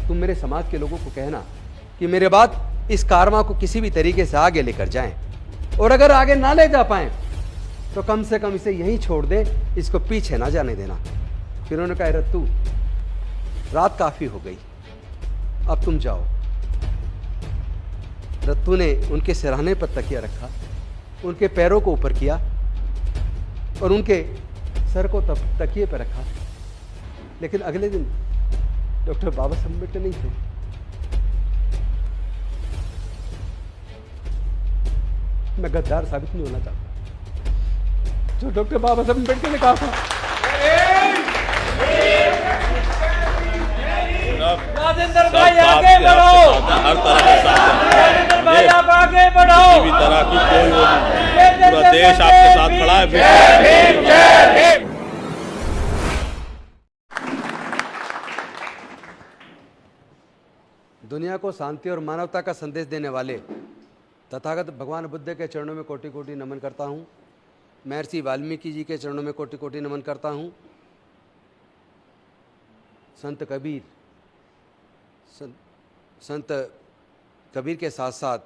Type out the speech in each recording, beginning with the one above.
तुम मेरे समाज के लोगों को कहना कि मेरे बाद इस कारवां को किसी भी तरीके से आगे लेकर जाएं, और अगर आगे ना ले जा पाए तो कम से कम इसे यहीं छोड़ दे, इसको पीछे ना जाने देना। फिर उन्होंने कहा, रत्तू रात काफी हो गई, अब तुम जाओ। रत्तू ने उनके सिरहाने पर तकिया रखा, उनके पैरों को ऊपर किया और उनके सर को तकिए पर रखा। लेकिन अगले दिन डॉक्टर बाबा साहब अम्बेडकर नहीं थे। मैं गद्दार साबित नहीं होना चाहता। जो डॉक्टर बाबा साहब अम्बेडकर ने कहा था, राजेंद्र भाई आगे बढ़ो, हर तरह के साथ राजेंद्र भाई आप आगे बढ़ो, किसी भी तरह की कोई वो नहीं, पूरा देश आपके साथ खड़ा है। दुनिया को शांति और मानवता का संदेश देने वाले तथागत भगवान बुद्ध के चरणों में कोटि कोटि नमन करता हूँ। महर्षि वाल्मीकि जी के चरणों में कोटि कोटि नमन करता हूँ। संत कबीर के साथ साथ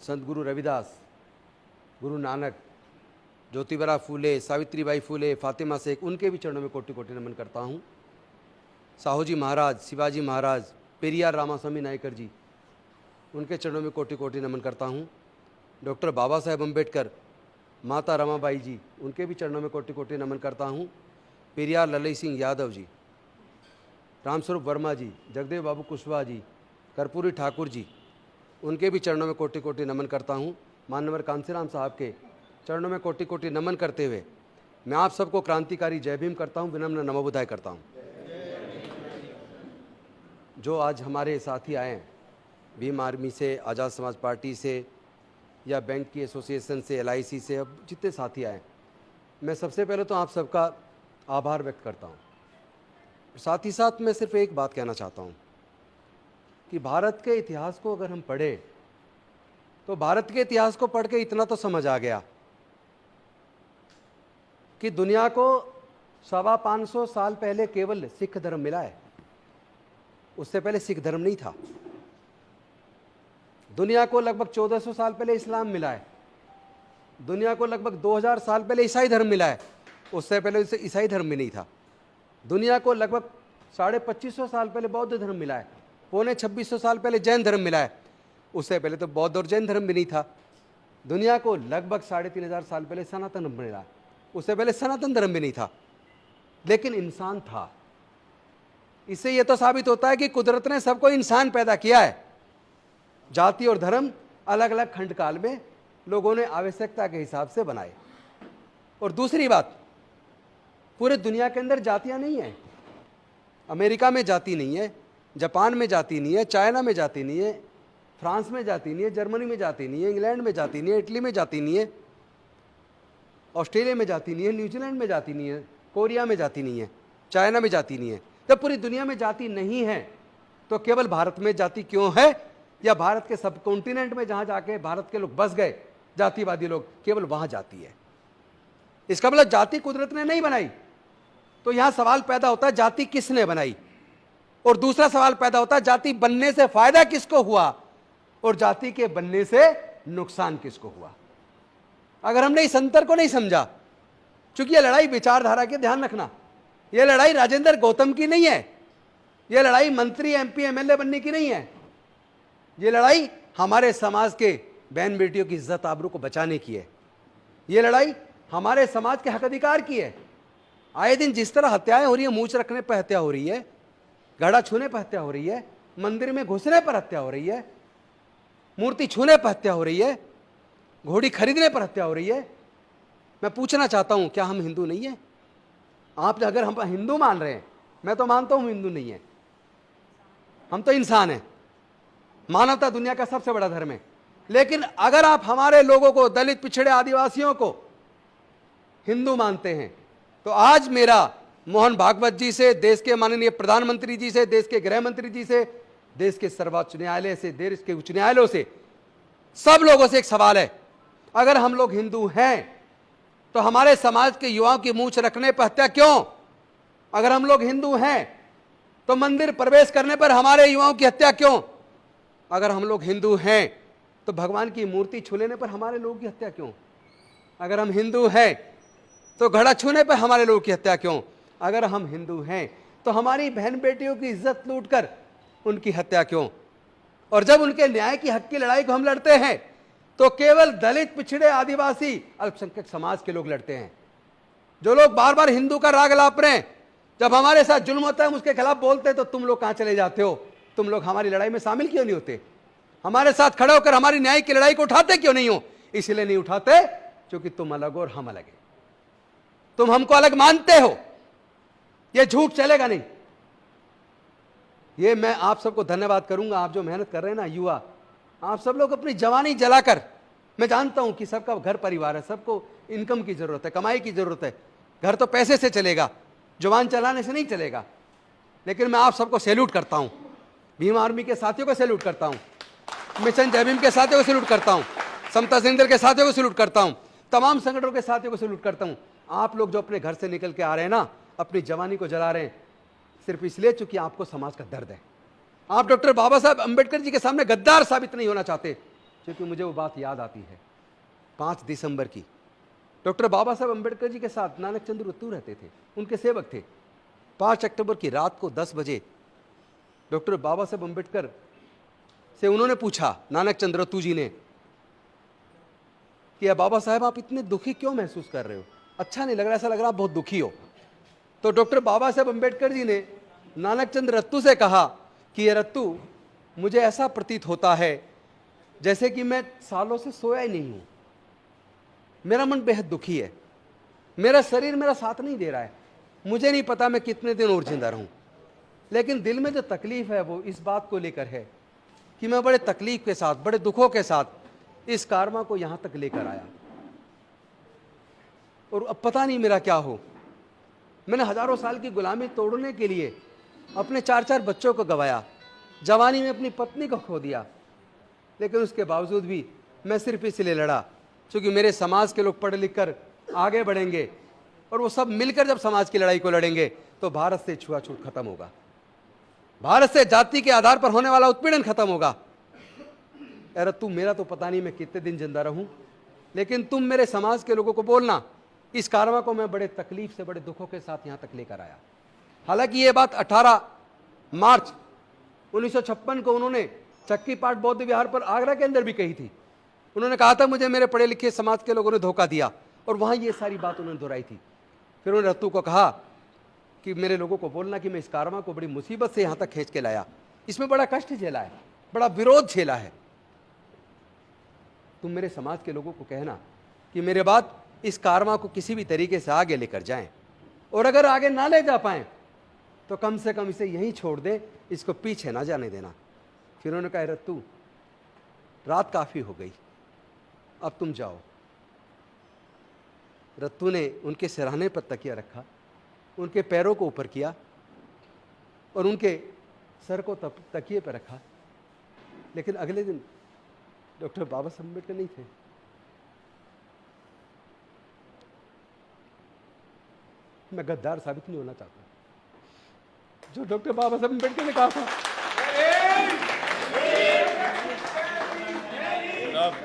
संत गुरु रविदास, गुरु नानक, ज्योतिबा फूले, सावित्रीबाई फूले, फातिमा शेख, उनके भी चरणों में कोटि कोटि नमन करता हूँ। साहूजी महाराज, शिवाजी महाराज, पेरियार रामास्वामी नायकर जी, उनके चरणों में कोटि कोटि नमन करता हूँ। डॉक्टर बाबा साहेब अम्बेडकर, माता रमाबाई जी, उनके भी चरणों में कोटि कोटि नमन करता हूँ। पेरियार ललई सिंह यादव जी, रामस्वरूप वर्मा जी, जगदेव बाबू कुशवाहा जी, कर्पूरी ठाकुर जी, उनके भी चरणों में कोटि कोटि नमन करता हूँ। मानवर कांसीराम साहब के चरणों में कोटि कोटि नमन करते हुए मैं आप सबको क्रांतिकारी जय भीम करता हूँ, विनम्र नमो बुद्धाय करता हूँ। जो आज हमारे साथी आए हैं, भीम आर्मी से, आज़ाद समाज पार्टी से, या बैंक की एसोसिएशन से, LIC से, अब जितने साथी आए, मैं सबसे पहले तो आप सबका आभार व्यक्त करता हूँ। साथ ही साथ मैं सिर्फ एक बात कहना चाहता हूँ कि भारत के इतिहास को अगर हम पढ़ें तो भारत के इतिहास को पढ़ के इतना तो समझ आ गया कि दुनिया को 550 साल पहले केवल सिख धर्म मिला है। उससे पहले सिख धर्म नहीं था। दुनिया को लगभग 1400 साल पहले इस्लाम मिला है। दुनिया को लगभग 2000 साल पहले ईसाई धर्म मिला है। उससे पहले उसे ईसाई धर्म भी नहीं था। दुनिया को लगभग 2550 साल पहले बौद्ध धर्म मिला है। 2500 साल पहले जैन धर्म मिला है। उससे पहले तो बौद्ध और जैन धर्म भी नहीं था। दुनिया को लगभग 3500 साल पहले सनातन धर्म मिला है। उससे पहले सनातन धर्म भी नहीं था। लेकिन इंसान था। इससे यह तो साबित होता है कि कुदरत ने सबको इंसान पैदा किया है। जाति और धर्म अलग अलग खंड काल में लोगों ने आवश्यकता के हिसाब से बनाए। और दूसरी बात, पूरे दुनिया के अंदर जातियां नहीं है। अमेरिका में जाति नहीं है, जापान में जाति नहीं है, चाइना में जाति नहीं है, फ्रांस में जाति नहीं है, जर्मनी में जाति नहीं है, इंग्लैंड में जाति नहीं है, इटली में जाति नहीं है, ऑस्ट्रेलिया में जाति नहीं है, न्यूजीलैंड में जाति नहीं है, कोरिया में जाति नहीं है, चाइना में जाति नहीं है। जब पूरी दुनिया में जाति नहीं है तो केवल भारत में जाति क्यों है? या भारत के सब कॉन्टिनेंट में जहां जाके भारत के लोग बस गए, जातिवादी लोग, केवल वहां जाति है। इसका मतलब जाति कुदरत ने नहीं बनाई। तो यहां सवाल पैदा होता है जाति किसने बनाई, और दूसरा सवाल पैदा होता है जाति बनने से फायदा किसको हुआ और जाति के बनने से नुकसान किसको हुआ। अगर हमने इस अंतर को नहीं समझा, क्योंकि यह लड़ाई विचारधारा की, ध्यान रखना, यह लड़ाई राजेंद्र गौतम की नहीं है, यह लड़ाई मंत्री MP MLA बनने की नहीं है, यह लड़ाई हमारे समाज के बहन बेटियों की इज्जत आबरू को बचाने की है। यह लड़ाई हमारे समाज के हक अधिकार की है। आए दिन जिस तरह हत्याएं हो रही है, मूंछ रखने पर हत्या हो रही है, घड़ा छूने पर हत्या हो रही है, मंदिर में घुसने पर हत्या हो रही है, मूर्ति छूने पर हत्या हो रही है, घोड़ी खरीदने पर हत्या हो रही है। मैं पूछना चाहता हूं, क्या हम हिंदू नहीं है? आप अगर हम हिंदू मान रहे हैं, मैं तो मानता हूं हिंदू नहीं है, हम तो इंसान हैं। मानवता दुनिया का सबसे बड़ा धर्म है। लेकिन अगर आप हमारे लोगों को, दलित, पिछड़े, आदिवासियों को हिंदू मानते हैं, तो आज मेरा मोहन भागवत जी से, देश के माननीय प्रधानमंत्री जी से, देश के गृह मंत्री जी से, देश के सर्वोच्च न्यायालय से, देश के उच्च न्यायालयों से, सब लोगों से एक सवाल है, अगर हम लोग हिंदू हैं तो हमारे समाज के युवाओं की मूंछ रखने पर हत्या क्यों? अगर हम लोग हिंदू हैं तो मंदिर प्रवेश करने पर हमारे युवाओं की हत्या क्यों? अगर हम लोग हिंदू हैं तो भगवान की मूर्ति छू लेने पर हमारे लोगों की हत्या क्यों? अगर हम हिंदू हैं तो घड़ा छूने पर हमारे लोगों की हत्या क्यों? अगर हम हिंदू हैं तो हमारी बहन बेटियों की इज्जत लूटकर उनकी हत्या क्यों? और जब उनके न्याय की हक की लड़ाई को हम लड़ते हैं तो केवल दलित, पिछड़े, आदिवासी, अल्पसंख्यक समाज के लोग लड़ते हैं। जो लोग बार बार हिंदू का राग लाप रहे हैं, जब हमारे साथ जुल्म होता है हम उसके खिलाफ बोलते हैं तो तुम लोग कहां चले जाते हो? तुम लोग हमारी लड़ाई में शामिल क्यों नहीं होते? हमारे साथ खड़े होकर हमारी न्याय की लड़ाई को उठाते क्यों नहीं हो? इसलिए नहीं उठाते क्योंकि तुम अलग हो और हम अलग हैं। तुम हमको अलग मानते हो, यह झूठ चलेगा नहीं। ये मैं आप सबको धन्यवाद करूंगा, आप जो मेहनत कर रहे हैं ना युवा, आप सब लोग अपनी जवानी जलाकर, मैं जानता हूं कि सबका घर परिवार है, सबको इनकम की जरूरत है, कमाई की जरूरत है। घर तो पैसे से चलेगा, जुबान चलाने से नहीं चलेगा। लेकिन मैं आप सबको सैल्यूट करता हूं, भीम आर्मी के साथियों को सैल्यूट करता हूं, मिशन जय भीम के साथियों को सैल्यूट करता हूं, समता सिंह दल के साथियों को सैल्यूट करता हूं, तमाम संगठनों के साथियों को सैल्यूट करता हूं। आप लोग जो अपने घर से निकल के आ रहे हैं ना, अपनी जवानी को जला रहे हैं, सिर्फ इसलिए चूंकि आपको समाज का दर्द है। आप डॉक्टर बाबा साहब अंबेडकर जी के सामने गद्दार साबित नहीं होना चाहते, क्योंकि मुझे वो बात याद आती है 5 दिसंबर की। डॉक्टर बाबा साहब अंबेडकर जी के साथ नानक चंद्र रत्तू रहते थे, उनके सेवक थे। 5 अक्टूबर की रात को 10 बजे डॉक्टर बाबा साहब अंबेडकर से उन्होंने पूछा, नानक चंद्र रत्तू जी ने, कि बाबा साहब आप इतने दुखी क्यों महसूस कर रहे हो? अच्छा नहीं लग रहा, ऐसा लग रहा आप बहुत दुखी हो। तो डॉक्टर बाबा साहब अंबेडकर जी ने नानक चंद्र रत्तू से कहा कि ये रत्तू, मुझे ऐसा प्रतीत होता है जैसे कि मैं सालों से सोया ही नहीं हूं, मेरा मन बेहद दुखी है, मेरा शरीर मेरा साथ नहीं दे रहा है, मुझे नहीं पता मैं कितने दिन और जिंदा रहूं। लेकिन दिल में जो तकलीफ है वो इस बात को लेकर है कि मैं बड़े तकलीफ के साथ, बड़े दुखों के साथ इस कारवा को यहां तक लेकर आया, और अब पता नहीं मेरा क्या हो। मैंने हजारों साल की गुलामी तोड़ने के लिए अपने 4-4 बच्चों को गंवाया, जवानी में अपनी पत्नी को खो दिया, लेकिन उसके बावजूद भी मैं सिर्फ इसलिए लड़ा क्योंकि मेरे समाज के लोग पढ़ लिख कर आगे बढ़ेंगे, और वो सब मिलकर जब समाज की लड़ाई को लड़ेंगे तो भारत से छुआछूत खत्म होगा, भारत से जाति के आधार पर होने वाला उत्पीड़न खत्म होगा। अरे तू, मेरा तो पता नहीं मैं कितने दिन जिंदा रहूं, लेकिन तुम मेरे समाज के लोगों को बोलना, इस कारवा को मैं बड़े तकलीफ से, बड़े दुखों के साथ यहां तक लेकर आया। हालांकि ये बात 18 मार्च 1956 को उन्होंने चक्की पाट बौद्ध विहार पर आगरा के अंदर भी कही थी। उन्होंने कहा था मुझे मेरे पढ़े लिखे समाज के लोगों ने धोखा दिया, और वहां ये सारी बात उन्होंने दोहराई थी। फिर उन्होंने रत्तू को कहा कि मेरे लोगों को बोलना कि मैं इस कारवा को बड़ी मुसीबत से यहां तक खींच के लाया, इसमें बड़ा कष्ट झेला है, बड़ा विरोध झेला है। तुम मेरे समाज के लोगों को कहना कि मेरे बाद इस कारवा को किसी भी तरीके से आगे लेकर जाएं, और अगर आगे ना ले जा पाए तो कम से कम इसे यहीं छोड़ दे, इसको पीछे ना जाने देना। फिर उन्होंने कहा, रत्तू रात काफी हो गई, अब तुम जाओ। रत्तू ने उनके सिरहाने पर तकिया रखा, उनके पैरों को ऊपर किया और उनके सर को तकिए पर रखा। लेकिन अगले दिन डॉक्टर बाबा साहब अम्बेडकर नहीं थे। मैं गद्दार साबित नहीं होना चाहता, जो डॉक्टर बाबा साहब अम्बेडकर ने कहा था,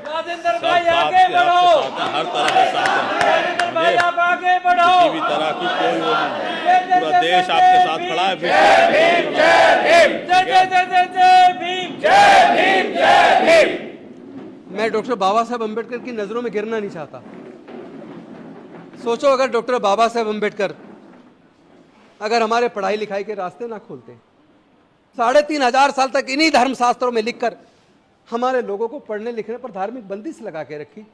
राजेंद्र भाई आगे बढ़ो, हर तरह के साथ हैं, राजेंद्र भाई आप आगे बढ़ो, किसी भी तरह की कोई वो नहीं, पूरा देश आपके साथ खड़ा है। जय भीम, जय भीम, जय जय जय जय जय भीम, जय भीम, जय भीम। मैं डॉक्टर बाबा साहब अम्बेडकर की नजरों में गिरना नहीं चाहता। सोचो अगर डॉक्टर बाबा साहब अम्बेडकर अगर हमारे पढ़ाई लिखाई के रास्ते ना खोलते, 3500 साल तक इन्हीं धर्मशास्त्रों में लिखकर हमारे लोगों को पढ़ने लिखने पर धार्मिक बंदिश लगा के रखी,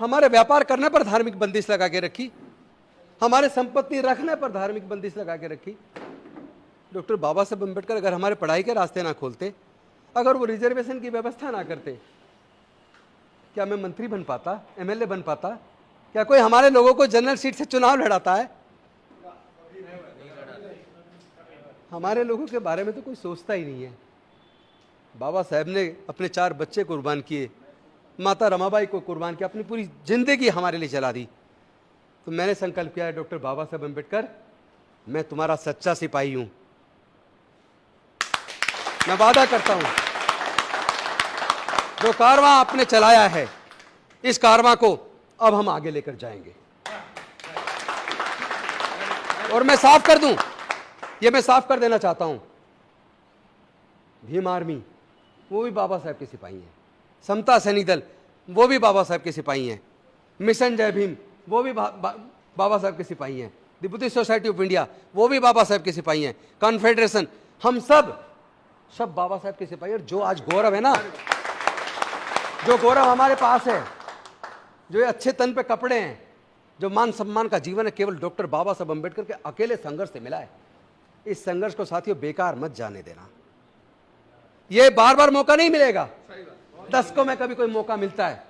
हमारे व्यापार करने पर धार्मिक बंदिश लगा के रखी, हमारे संपत्ति रखने पर धार्मिक बंदिश लगा के रखी। डॉक्टर बाबा साहब अम्बेडकर अगर हमारे पढ़ाई के रास्ते ना खोलते, अगर वो रिजर्वेशन की व्यवस्था ना करते, क्या मैं मंत्री बन पाता, एमएलए बन पाता? क्या कोई हमारे लोगों को जनरल सीट से चुनाव लड़ाता है? हमारे लोगों के बारे में तो कोई सोचता ही नहीं है। बाबा साहब ने अपने 4 बच्चे कुर्बान किए, माता रमाबाई को कुर्बान किया, अपनी पूरी जिंदगी हमारे लिए चला दी। तो मैंने संकल्प किया है, डॉक्टर बाबा साहब अम्बेडकर, मैं तुम्हारा सच्चा सिपाही हूं, मैं वादा करता हूं, जो कारवां आपने चलाया है, इस कारवां को अब हम आगे लेकर जाएंगे। और मैं साफ कर दूं, ये मैं साफ कर देना चाहता हूं, भीम आर्मी वो भी बाबा साहब के सिपाही हैं, समता सैनिक दल वो भी बाबा साहब के सिपाही हैं, मिशन जय भीम वो भी बाबा साहब के सिपाही हैं, the Buddhist society of India वो भी बाबा साहब के सिपाही हैं, कॉन्फेडरेशन, हम सब बाबा साहब के सिपाही। और जो आज गौरव है ना, जो गौरव हमारे पास है, जो ये अच्छे तन पे कपड़े हैं, जो मान सम्मान का जीवन है, केवल डॉक्टर बाबा साहब अम्बेडकर के अकेले संघर्ष से मिला है। इस संघर्ष को साथियों बेकार मत जाने देना, ये बार बार मौका नहीं मिलेगा, दशकों में कभी कोई मौका मिलता है।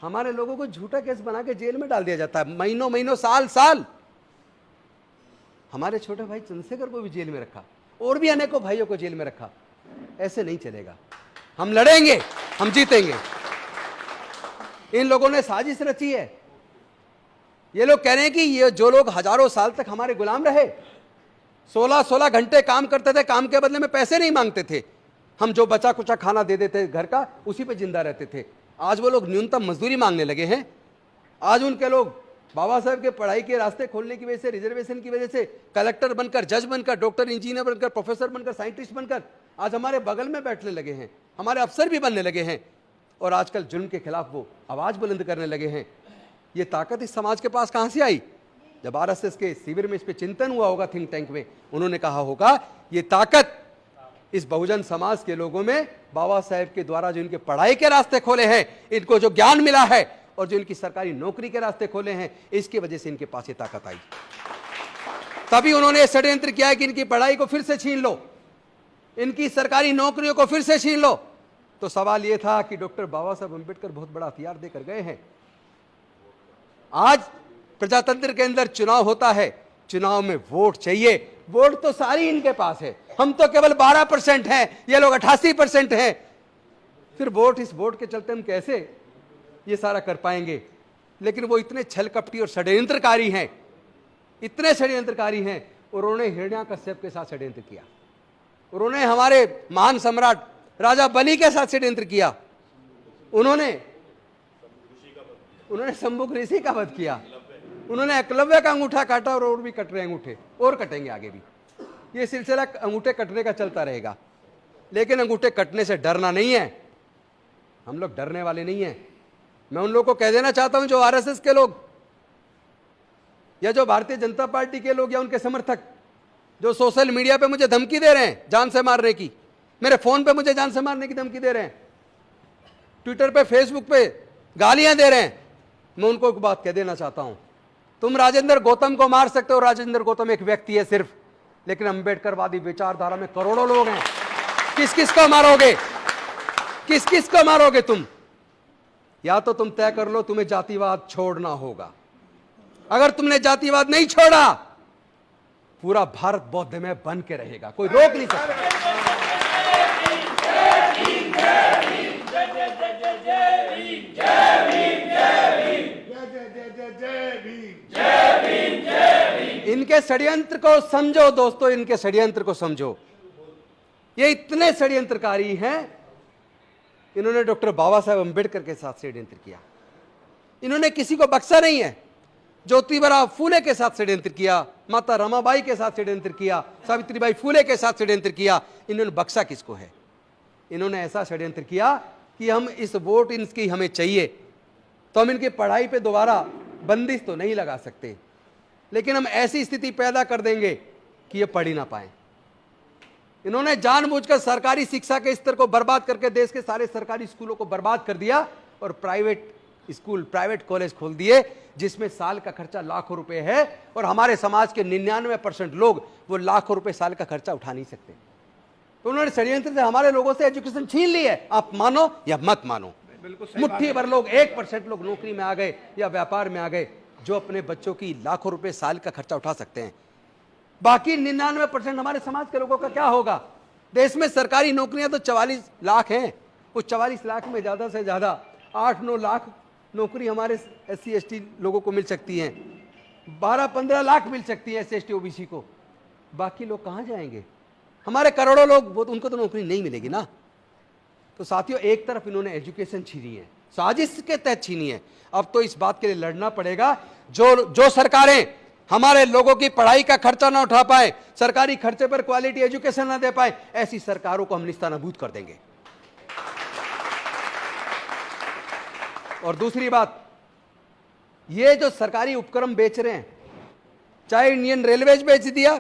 हमारे लोगों को झूठा केस बना के जेल में डाल दिया जाता है, महीनों महीनों साल साल। हमारे छोटे भाई चंद्रशेखर को भी जेल में रखा, और भी अनेकों भाइयों को जेल में रखा। ऐसे नहीं चलेगा, हम लड़ेंगे, हम जीतेंगे। इन लोगों ने साजिश रची है। ये लोग कह रहे हैं कि ये जो लोग हजारों साल तक हमारे गुलाम रहे, 16-16 घंटे काम करते थे, काम के बदले में पैसे नहीं मांगते थे, हम जो बचा कुचा खाना दे देते घर का, उसी पे जिंदा रहते थे। आज वो लोग न्यूनतम मजदूरी मांगने लगे हैं। आज उनके लोग बाबा साहब के पढ़ाई के रास्ते खोलने की वजह से, रिजर्वेशन की वजह से कलेक्टर बनकर, जज बनकर, डॉक्टर, इंजीनियर बनकर, प्रोफेसर बनकर, साइंटिस्ट बनकर आज हमारे बगल में बैठने लगे हैं, हमारे अफसर भी बनने लगे हैं, और आजकल जुल्म के खिलाफ वो आवाज बुलंद करने लगे हैं। ये ताकत इस समाज के पास कहां से आई? जब आरएसएस के शिविर में इस पे चिंतन हुआ होगा, थिंक टैंक में, उन्होंने कहा होगा ये ताकत इस बहुजन समाज के लोगों में, बाबा साहेब के द्वारा जो इनके पढ़ाई के रास्ते खोले हैं, इनको जो ज्ञान मिला है, और जो इनकी सरकारी नौकरी के रास्ते खोले हैं, इसकी वजह से इनके पास ये ताकत आई। तभी उन्होंने षड्यंत्र किया कि इनकी पढ़ाई को फिर से छीन लो, इनकी सरकारी नौकरियों को फिर से छीन लो। तो सवाल यह था कि डॉक्टर बाबा साहब अम्बेडकर बहुत बड़ा हथियार देकर गए हैं। आज प्रजातंत्र के अंदर चुनाव होता है, चुनाव में वोट चाहिए, वोट तो सारी इनके पास है, हम तो केवल 12% हैं, ये लोग 88% हैं। फिर वोट, इस वोट के चलते हम कैसे ये सारा कर पाएंगे? लेकिन वो इतने छल कपटी और षड्यंत्रकारी हैं, इतने षड्यंत्रकारी हैं। उन्होंने हिरण्याकश्यप के साथ षड्यंत्र किया, उन्होंने हमारे महान सम्राट राजा बलि के साथ षड्यंत्र किया, उन्होंने शंभुक ऋषि का वध किया, उन्होंने एकलव्य का अंगूठा काटा, और भी कट रहे अंगूठे, और कटेंगे आगे भी। ये सिलसिला अंगूठे कटने का चलता रहेगा। लेकिन अंगूठे कटने से डरना नहीं है, हम लोग डरने वाले नहीं हैं। मैं उन लोगों को कह देना चाहता हूं, जो आरएसएस के लोग या जो भारतीय जनता पार्टी के लोग या उनके समर्थक जो सोशल मीडिया पे मुझे धमकी दे रहे हैं जान से मारने की, मेरे फोन पे मुझे जान से मारने की धमकी दे रहे हैं, ट्विटर पे, फेसबुक पे गालियां दे रहे हैं, मैं उनको एक बात कह देना चाहता हूं, तुम राजेंद्र गौतम को मार सकते हो, राजेंद्र गौतम एक व्यक्ति है सिर्फ, लेकिन अंबेडकरवादी विचारधारा में करोड़ों लोग हैं। किस किस को मारोगे? किस किस को मारोगे तुम? या तो तुम तय कर लो तुम्हें जातिवाद छोड़ना होगा। अगर तुमने जातिवाद नहीं छोड़ा, पूरा भारत बौद्धमय बन के रहेगा, कोई रोक नहीं सकता। इनके षड्यंत्र को समझो दोस्तों, इनके षड्यंत्र को समझो। ये इतने षड्यंत्रकारी हैं, इन्होंने डॉक्टर बाबा साहेब अम्बेडकर के साथ षड्यंत्र किया, इन्होंने किसी को बख्शा नहीं है। ज्योतिबा फूले के साथ षड्यंत्र किया, माता रमाबाई के साथ षड्यंत्र किया, सावित्रीबाई फूले के साथ षड्यंत्र किया, इन्होंने बख्शा किसको है? इन्होंने ऐसा षड्यंत्र किया कि हम इस वोट इनकी हमें चाहिए, तो हम इनकी पढ़ाई पे दोबारा बंदिश तो नहीं लगा सकते, लेकिन हम ऐसी स्थिति पैदा कर देंगे कि ये पढ़ ही ना पाए। इन्होंने जानबूझकर सरकारी शिक्षा के स्तर को बर्बाद करके देश के सारे सरकारी स्कूलों को बर्बाद कर दिया, और प्राइवेट स्कूल, प्राइवेट कॉलेज खोल दिए, जिसमें साल का खर्चा लाखों रुपए है, और हमारे समाज के 99% लोग वो लाखों रुपए साल का खर्चा उठा नहीं सकते। तो उन्होंने षड्यंत्र से हमारे लोगों से एजुकेशन छीन ली है, आप मानो या मत मानो। मुट्ठी भर लोग, 1% लोग नौकरी में आ गए या व्यापार में आ गए, जो अपने बच्चों की लाखों रुपए साल का खर्चा उठा सकते हैं। बाकी 99% हमारे समाज के लोगों का क्या होगा? देश में सरकारी नौकरियां तो 44 लाख हैं, उस 44 लाख में ज्यादा से ज्यादा 8-9 लाख नौकरी हमारे SC ST लोगों को मिल सकती हैं, 12-15 लाख मिल सकती है SC ST OBC को। बाकी लोग कहां जाएंगे? हमारे करोड़ों लोग, वो उनको तो नौकरी नहीं मिलेगी ना। तो साथियों, एक तरफ इन्होंने एजुकेशन छीनी है, साजिश के तहत छीनी है। अब तो इस बात के लिए लड़ना पड़ेगा, जो सरकारें हमारे लोगों की पढ़ाई का खर्चा ना उठा पाए, सरकारी खर्चे पर क्वालिटी एजुकेशन ना दे पाए, ऐसी सरकारों को हम निस्तानाबूद कर देंगे। और दूसरी बात, ये जो सरकारी उपक्रम बेच रहे हैं, चाहे इंडियन रेलवेज बेच दिया,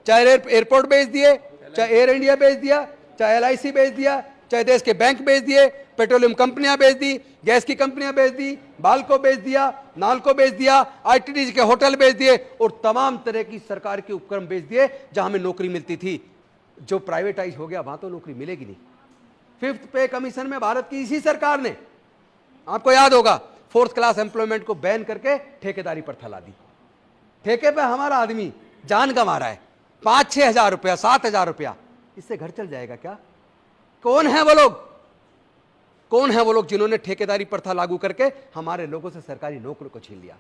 चाहे एयरपोर्ट बेच दिए, चाहे एयर इंडिया बेच दिया, चाहे LIC बेच दिया, चाहे देश के बैंक बेच दिए, पेट्रोलियम कंपनियां बेच दी, गैस की कंपनियां बेच दी, बाल को बेच दिया, नाल को बेच दिया, ITDs के होटल बेच दिए, और तमाम तरह की सरकार के उपक्रम बेच दिए जहां हमें नौकरी मिलती थी। जो प्राइवेटाइज हो गया वहां तो नौकरी मिलेगी नहीं। 5th पे कमीशन में भारत की इसी सरकार ने, आपको याद होगा, 4th क्लास एम्प्लॉयमेंट को बैन करके ठेकेदारी पर थला दी। ठेके पे हमारा आदमी जान गंवा रहा है, 5-6 हजार रुपया, 7 हजार रुपया, इससे घर चल जाएगा क्या? कौन है वो लोग? कौन है वो लोग जिन्होंने ठेकेदारी प्रथा लागू करके हमारे लोगों से सरकारी नौकरी को छीन लिया?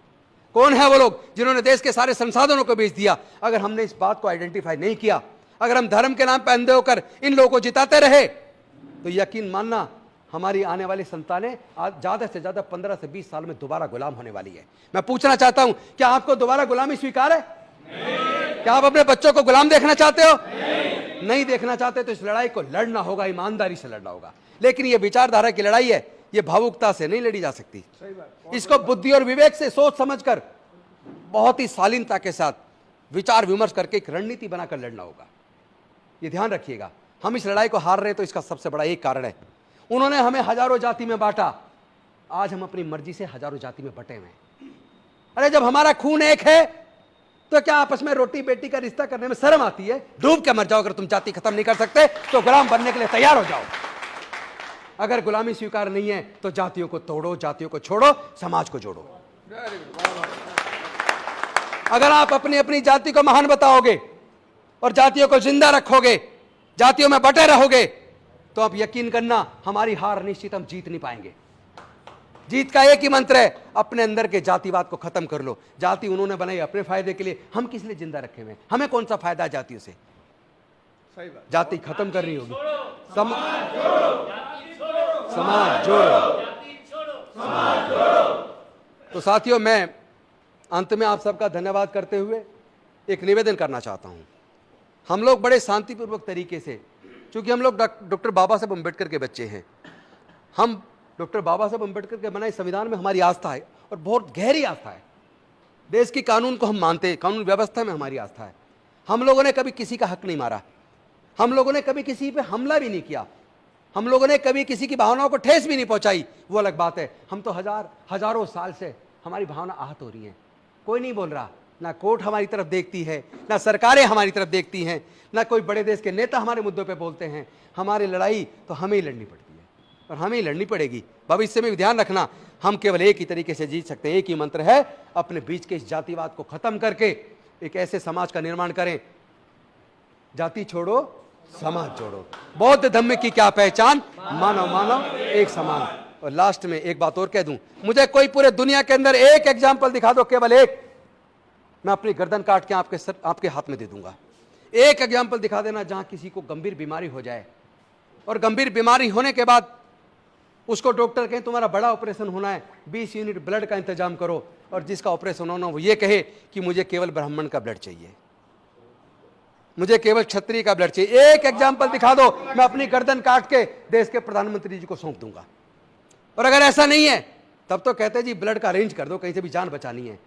कौन है वो लोग जिन्होंने देश के सारे संसाधनों को बेच दिया? अगर हमने इस बात को आइडेंटिफाई नहीं किया, अगर हम धर्म के नाम पर अंधे होकर इन लोगों को जिताते रहे, तो यकीन मानना हमारी आने वाली संतानें ज्यादा से ज्यादा 15 से 20 साल में दोबारा गुलाम होने वाली है। मैं पूछना चाहता हूं, क्या आपको दोबारा गुलामी स्वीकार है? क्या आप अपने बच्चों को गुलाम देखना चाहते हो? नहीं देखना चाहते तो इस लड़ाई को लड़ना होगा, ईमानदारी से लड़ना होगा। लेकिन ये विचारधारा की लड़ाई है, ये भावुकता से नहीं लड़ी जा सकती। इसको बुद्धि और विवेक से सोच समझकर, बहुत ही शालीनता के साथ विचार विमर्श करके एक रणनीति बनाकर लड़ना होगा। ये ध्यान रखिएगा, हम इस लड़ाई को हार रहे तो इसका सबसे बड़ा एक कारण है, उन्होंने हमें हजारों जाति में बांटा, आज हम अपनी मर्जी से हजारों जाति में बटे हुए हैं। अरे जब हमारा खून एक है तो क्या आपस में रोटी बेटी का रिश्ता करने में शर्म आती है? डूब के मर जाओ, अगर तुम जाति खत्म नहीं कर सकते तो गुलाम बनने के लिए तैयार हो जाओ। अगर गुलामी स्वीकार नहीं है तो जातियों को तोड़ो, जातियों को छोड़ो, समाज को जोड़ो। अगर आप अपनी अपनी जाति को महान बताओगे और जातियों को जिंदा रखोगे, जातियों में बटे रहोगे, तो आप यकीन करना हमारी हार निश्चित, हम जीत नहीं पाएंगे। जीत का एक ही मंत्र है, अपने अंदर के जातिवाद को खत्म कर लो। जाति उन्होंने बनाई अपने फायदे के लिए, हम किस लिए जिंदा रखे हुए? हमें कौन सा फायदा है जातियों से? जाति खत्म करनी होगी। समाज जोड़ो। तो साथियों, मैं अंत में आप सबका धन्यवाद करते हुए एक निवेदन करना चाहता हूं। हम लोग बड़े शांतिपूर्वक तरीके से, क्योंकि हम लोग डॉक्टर बाबा साहब अम्बेडकर के बच्चे हैं, हम डॉक्टर बाबा साहब अम्बेडकर के बनाए संविधान में हमारी आस्था है और बहुत गहरी आस्था है। देश की कानून को हम मानते हैं, कानून व्यवस्था में हमारी आस्था है। हम लोगों ने कभी किसी का हक नहीं मारा, हम लोगों ने कभी किसी पे हमला भी नहीं किया, हम लोगों ने कभी किसी की भावनाओं को ठेस भी नहीं पहुंचाई, वो अलग बात है। हम तो हजारों साल से हमारी भावना आहत हो रही है, कोई नहीं बोल रहा। ना कोर्ट हमारी तरफ देखती है, ना सरकारें हमारी तरफ देखती हैं, ना कोई बड़े देश के नेता हमारे मुद्दों पे बोलते हैं। हमारी लड़ाई तो हमें ही लड़नी पड़ती है और हमें ही लड़नी पड़ेगी। भविष्य में भी ध्यान रखना, हम केवल एक ही तरीके से जीत सकते हैं, एक ही मंत्र है, अपने बीच के इस जातिवाद को खत्म करके एक ऐसे समाज का निर्माण करें, जाति छोड़ो समाज जोड़ो। बौद्ध धर्म की क्या पहचान? मानव मानव एक समान। और लास्ट में एक बात और कह दूं, मुझे कोई पूरे दुनिया के अंदर एक एग्जाम्पल दिखा दो, केवल एक, मैं अपनी गर्दन काट के आपके हाथ में दे दूंगा। एक एग्जाम्पल दिखा देना जहां किसी को गंभीर बीमारी हो जाए और गंभीर बीमारी होने के बाद उसको डॉक्टर कहें तुम्हारा बड़ा ऑपरेशन होना है, 20 यूनिट ब्लड का इंतजाम करो, और जिसका ऑपरेशन होना वो ये कहे कि मुझे केवल ब्राह्मण का ब्लड चाहिए, मुझे केवल क्षत्रिय का ब्लड चाहिए। एक एग्जाम्पल दिखा दो, मैं अपनी गर्दन काट के देश के प्रधानमंत्री जी को सौंप दूंगा। और अगर ऐसा नहीं है तब तो कहते जी ब्लड का अरेंज कर दो, कहीं से भी जान बचानी है।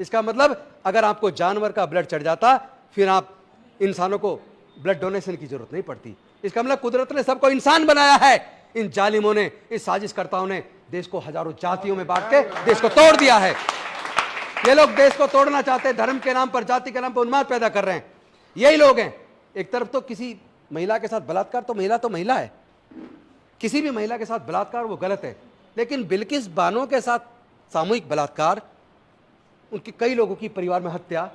इसका मतलब अगर आपको जानवर का ब्लड चढ़ जाता फिर आप इंसानों को ब्लड डोनेशन की जरूरत नहीं पड़ती। इसका मतलब कुदरत ने सबको इंसान बनाया है, इन जालिमों ने, इस साजिशकर्ताओं ने देश को हजारों जातियों में बांट के देश को तोड़ दिया है। ये लोग देश को तोड़ना चाहते हैं, धर्म के नाम पर, जाति के नाम पर उन्माद पैदा कर रहे हैं, यही लोग हैं। एक तरफ तो किसी महिला के साथ बलात्कार, तो महिला है, किसी भी महिला के साथ बलात्कार वो गलत है, लेकिन बिल्किस बानो के साथ सामूहिक बलात्कार, उनके कई लोगों की परिवार में हत्या,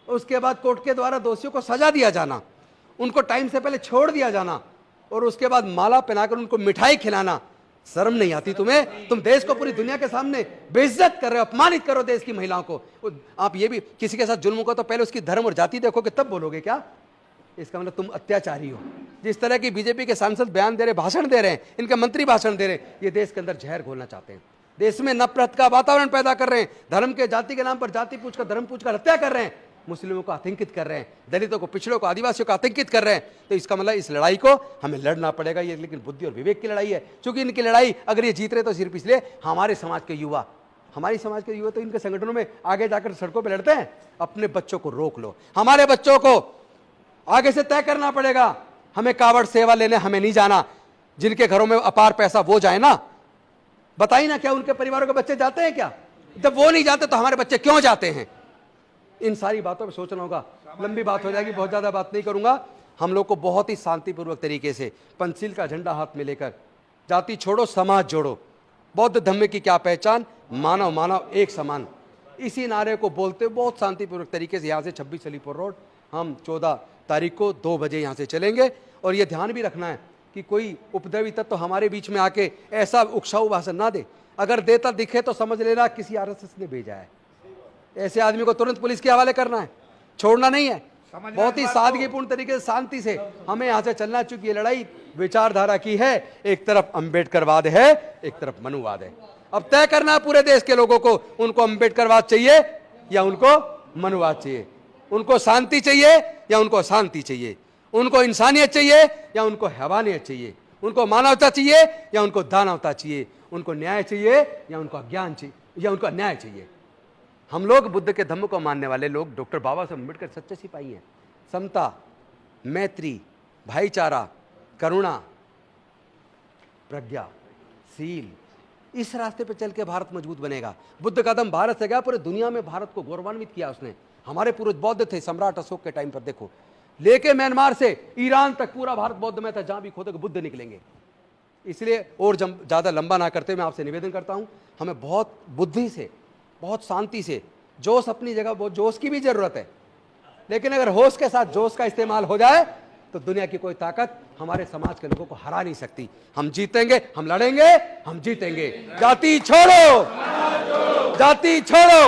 उसके बाद कोर्ट के द्वारा दोषियों को सजा दिया जाना, उनको टाइम से पहले छोड़ दिया जाना, और उसके बाद माला पहनाकर उनको मिठाई खिलाना, शर्म नहीं आती तुम्हें? तुम देश को पूरी दुनिया के सामने बेइज्जत कर रहे हो, अपमानित करो देश की महिलाओं को। आप ये भी, किसी के साथ जुल्म को तो पहले उसकी धर्म और जाति देखोगे तब बोलोगे क्या? इसका मतलब तुम अत्याचारी हो। जिस तरह की बीजेपी के सांसद बयान दे रहे, भाषण दे रहे हैं, इनके मंत्री भाषण दे रहे हैं, ये देश के अंदर जहर घोलना चाहते हैं, देश में नफरत का वातावरण पैदा कर रहे हैं, धर्म के जाति के नाम पर जाति पूछकर धर्म पूछकर हत्या कर रहे हैं, मुस्लिमों को आतंकित कर रहे हैं, दलितों को, पिछड़ों को, आदिवासियों को आतंकित कर रहे हैं। तो इसका मतलब इस लड़ाई को हमें लड़ना पड़ेगा। ये लेकिन बुद्धि और विवेक की लड़ाई है, क्योंकि इनकी लड़ाई अगर ये जीत रहे तो सिर्फ इसलिए हमारे समाज के युवा, हमारी समाज के युवा तो इनके संगठनों में आगे जाकर सड़कों पर लड़ते हैं। अपने बच्चों को रोक लो, हमारे बच्चों को आगे से तय करना पड़ेगा, हमें कावड़ सेवा लेने हमें नहीं जाना। जिनके घरों में अपार पैसा वो जाए ना, बताइए ना, क्या उनके परिवारों के बच्चे जाते हैं क्या? जब वो नहीं जाते तो हमारे बच्चे क्यों जाते हैं? इन सारी बातों पर सोचना होगा। लंबी बात हो जाएगी, बहुत ज्यादा बात नहीं करूंगा। हम लोग को बहुत ही शांतिपूर्वक तरीके से पंचशील का झंडा हाथ में लेकर, जाति छोड़ो समाज जोड़ो, बौद्ध धर्म की क्या पहचान, मानव मानव एक समान, इसी नारे को बोलते हुए बहुत शांतिपूर्वक तरीके से यहाँ से 26 अलीपुर रोड हम 14 तारीख को 2 बजे यहाँ से चलेंगे। और ये ध्यान भी रखना है कि कोई उपद्रवी तत्व हमारे बीच में आके ऐसा उकसाऊ भाषण ना दे। अगर देता दिखे तो समझ लेना किसी आरएसएस ने भेजा है। ऐसे आदमी को तुरंत पुलिस के हवाले करना है, छोड़ना नहीं है। बहुत ही सादगीपूर्ण तरीके से, शांति से हमें यहाँ से चलना, चूंकि ये लड़ाई विचारधारा की है। एक तरफ अम्बेडकरवाद है, एक तरफ मनुवाद है। अब तय करना पूरे देश के लोगों को, उनको अम्बेडकरवाद चाहिए या उनको मनुवाद चाहिए, उनको शांति चाहिए या उनको अशांति चाहिए, उनको इंसानियत चाहिए या उनको हैवानियत चाहिए, उनको मानवता चाहिए या उनको दानवता चाहिए, उनको न्याय चाहिए या उनको अज्ञान चाहिए या उनको अन्याय चाहिए। हम लोग बुद्ध के धम्म को मानने वाले लोग डॉक्टर बाबा साहब अम्बेडकर सच्चे सिपाही हैं। समता, मैत्री, भाईचारा, करुणा, प्रज्ञा, सील, इस रास्ते पे चल के भारत मजबूत बनेगा। बुद्ध का दम भारत से गया, पूरे दुनिया में भारत को गौरवान्वित किया उसने। हमारे पूर्वज बौद्ध थे, सम्राट अशोक के टाइम पर देखो, लेके म्यांमार से ईरान तक पूरा भारत बौद्ध में था। जहां भी खोदोगे बुद्ध निकलेंगे। इसलिए और ज्यादा लंबा ना करते मैं आपसे निवेदन करता हूं, हमें बहुत बुद्धि से, बहुत शांति से, जोश अपनी जगह, बहुत जोश की भी जरूरत है, लेकिन अगर होश के साथ जोश का इस्तेमाल हो जाए तो दुनिया की कोई ताकत हमारे समाज के लोगों को हरा नहीं सकती। हम जीतेंगे, हम लड़ेंगे, हम जीतेंगे। जाति छोड़ो, जाति छोड़ो,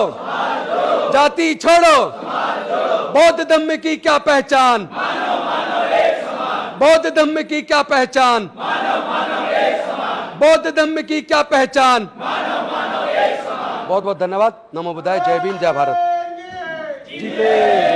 जाति छोड़ो। बौद्ध धम्म की क्या पहचान, बौद्ध धम्म की क्या पहचान, बौद्ध धम्म की क्या पहचान। बहुत बहुत धन्यवाद। नमो बुद्धाय। जय भीम, जय भारत। जीते